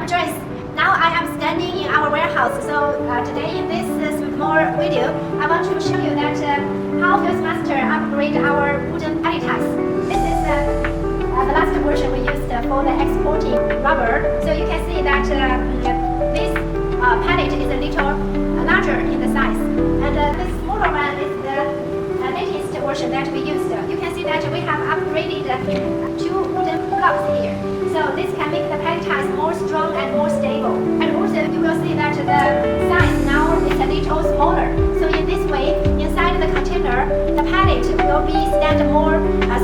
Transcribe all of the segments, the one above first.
Joyce. Now I am standing in our warehouse. So today in this small video, I want to show you that how FieldsMaster upgrade our wooden pallets. This is the last version we used for the exporting rubber. So you can see that this pallet is a little larger in the size, and the smaller one is the latest version that we used. You can see that we have upgraded 2 wooden blocks here. So this can make the pallet more strong and more stable. And also you will see that the size now is a little smaller. So in this way, inside the container, the pallet will be stand more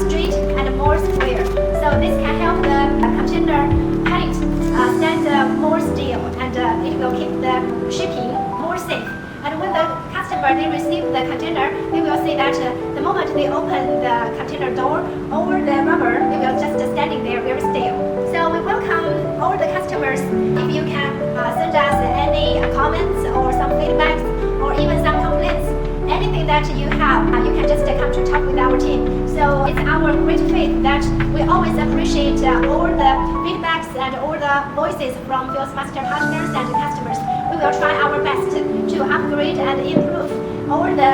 straight and more square. So this can help the container pallet stand more still, and it will keep the shipping more safe. And when the customer they receive the container, they will see that the moment they open the container door or the rubber, they will just standing there very still. So we welcome all the customers. If you can send us any comments or some feedbacks or even some complaints, anything that you have, you can just come to talk with our team. So it's our great faith that we always appreciate all the feedbacks and all the voices from FieldsMaster partners and customers. We will try our best to upgrade and improve all the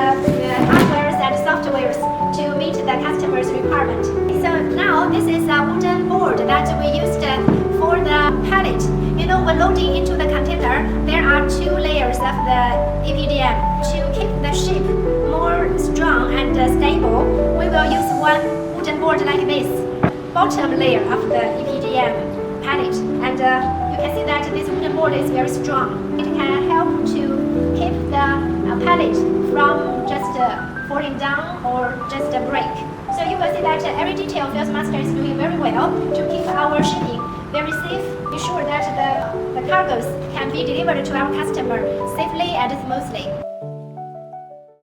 hardwares and softwares to meet the customer's requirement. So now this is a wooden board that we used for the pallet. You know, when loading into the container, there are 2 layers of the EPDM. To keep the shape more strong and stable, we will use one wooden board like this, bottom layer of the EPDM pallet. And you can see that this wooden board is very strong. It can help to keep the pallet from just falling down or just break. So you will see that every detail FieldsMaster is doing very well to keep our shipping very safe. Be sure that the cargoes can be delivered to our customer safely and smoothly.